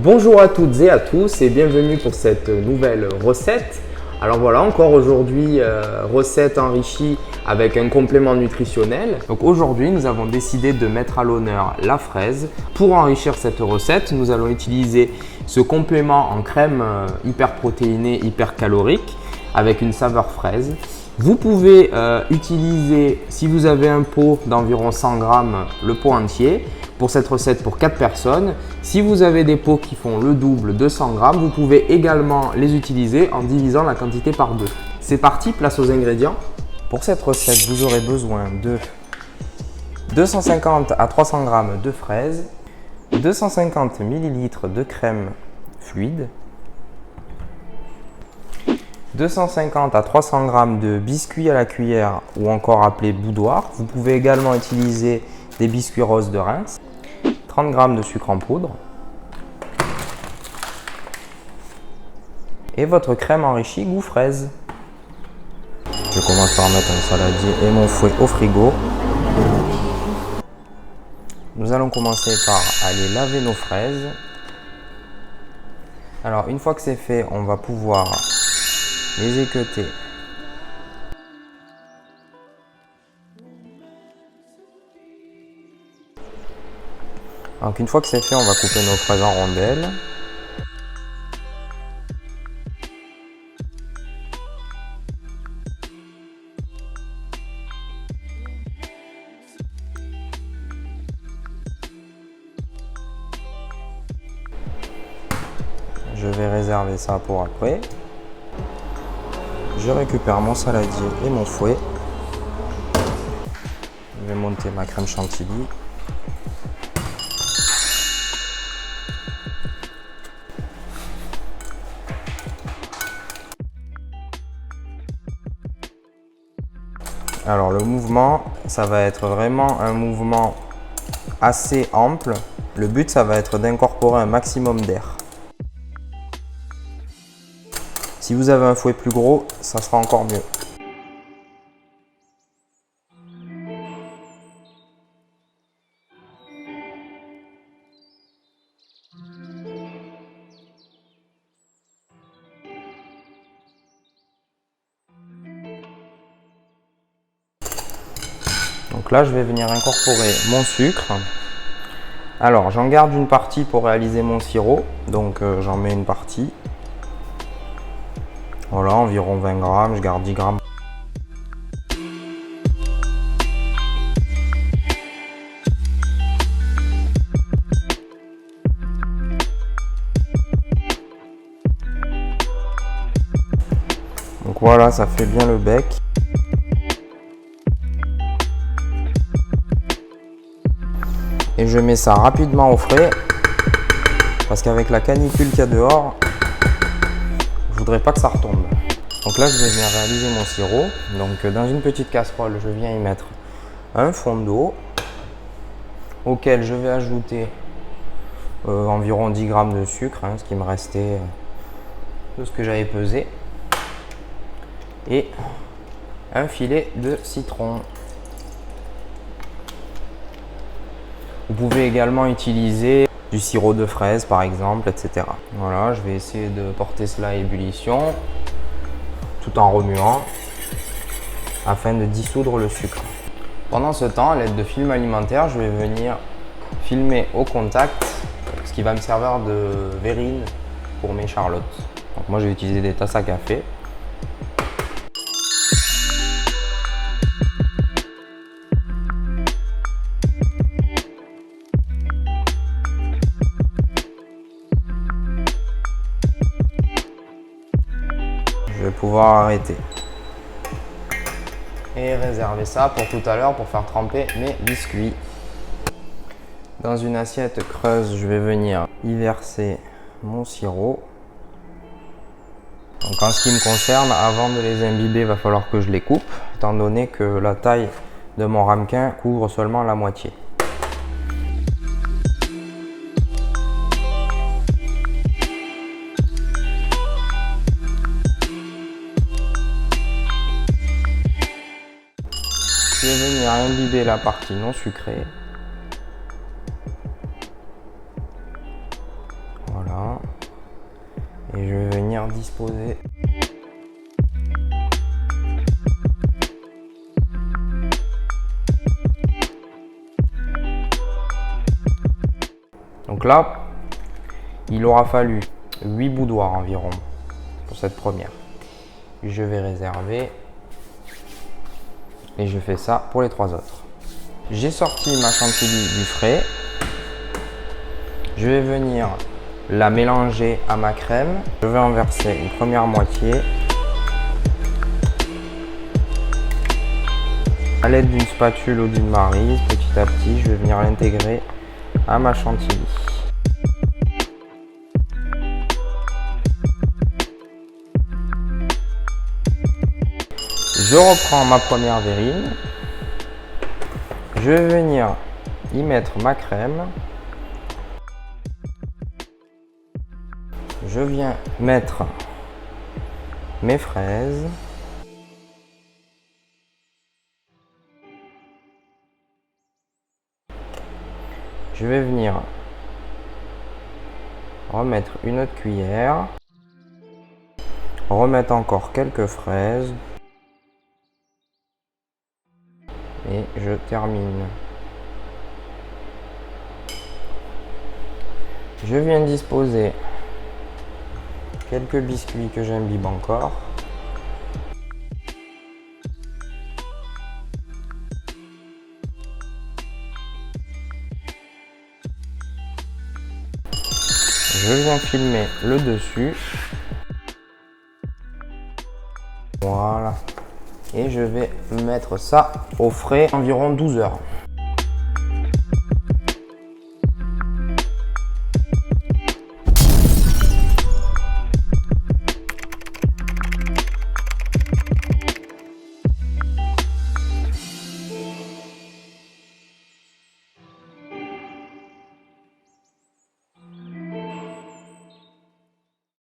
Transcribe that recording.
Bonjour à toutes et à tous et bienvenue pour cette nouvelle recette. Alors voilà, encore aujourd'hui, recette enrichie avec un complément nutritionnel. Donc aujourd'hui, nous avons décidé de mettre à l'honneur la fraise. Pour enrichir cette recette, nous allons utiliser ce complément en crème hyper protéinée, hyper calorique avec une saveur fraise. Vous pouvez utiliser, si vous avez un pot d'environ 100 g, le pot entier. Pour cette recette pour 4 personnes. Si vous avez des pots qui font le double de 100 g, vous pouvez également les utiliser en divisant la quantité par 2. C'est parti, place aux ingrédients. Pour cette recette, vous aurez besoin de 250 à 300 g de fraises, 250 ml de crème fluide, 250 à 300 g de biscuits à la cuillère ou encore appelé boudoir. Vous pouvez également utiliser des biscuits roses de Reims, 30 g de sucre en poudre et votre crème enrichie goût fraise. Je commence par mettre un saladier et mon fouet au frigo. Nous allons commencer par aller laver nos fraises. Alors une fois que c'est fait, on va pouvoir les équeuter. Donc une fois que c'est fait, on va couper nos fraises en rondelles. Je vais réserver ça pour après. Je récupère mon saladier et mon fouet. Je vais monter ma crème chantilly. Alors le mouvement, ça va être vraiment un mouvement assez ample. Le but, ça va être d'incorporer un maximum d'air. Si vous avez un fouet plus gros, ça sera encore mieux. Donc là, je vais venir incorporer mon sucre. Alors, j'en garde une partie pour réaliser mon sirop. Donc, j'en mets une partie. Voilà, environ 20 g. Je garde 10 g. Donc voilà, ça fait bien le bec. Et je mets ça rapidement au frais parce qu'avec la canicule qu'il y a dehors, je voudrais pas que ça retombe. Donc là, je vais venir réaliser mon sirop. Donc dans une petite casserole, je viens y mettre un fond d'eau auquel je vais ajouter environ 10 g de sucre, ce qui me restait de ce que j'avais pesé, et un filet de citron. Vous pouvez également utiliser du sirop de fraise par exemple, etc. Voilà, je vais essayer de porter cela à ébullition tout en remuant afin de dissoudre le sucre. Pendant ce temps, à l'aide de film alimentaire, je vais venir filmer au contact, ce qui va me servir de verrine pour mes charlottes. Donc moi, je vais utiliser des tasses à café. Je vais pouvoir arrêter et réserver ça pour tout à l'heure pour faire tremper mes biscuits. Dans une assiette creuse, je vais venir y verser mon sirop. Donc en ce qui me concerne, avant de les imbiber, il va falloir que je les coupe, étant donné que la taille de mon ramequin couvre seulement la moitié. Je vais venir imbiber la partie non sucrée. Voilà. Et je vais venir disposer. Donc là, il aura fallu 8 boudoirs environ pour cette première. Je vais réserver et je fais ça pour les 3 autres. J'ai sorti ma chantilly du frais. Je vais venir la mélanger à ma crème. Je vais en verser une première moitié. À l'aide d'une spatule ou d'une maryse, petit à petit, je vais venir l'intégrer à ma chantilly. Je reprends ma première verrine. Je vais venir y mettre ma crème. Je viens mettre mes fraises. Je vais venir remettre une autre cuillère. Remettre encore quelques fraises. Et je termine. Je viens disposer quelques biscuits que j'imbibe encore. Je viens filmer le dessus. Voilà. Et je vais mettre ça au frais environ 12 heures.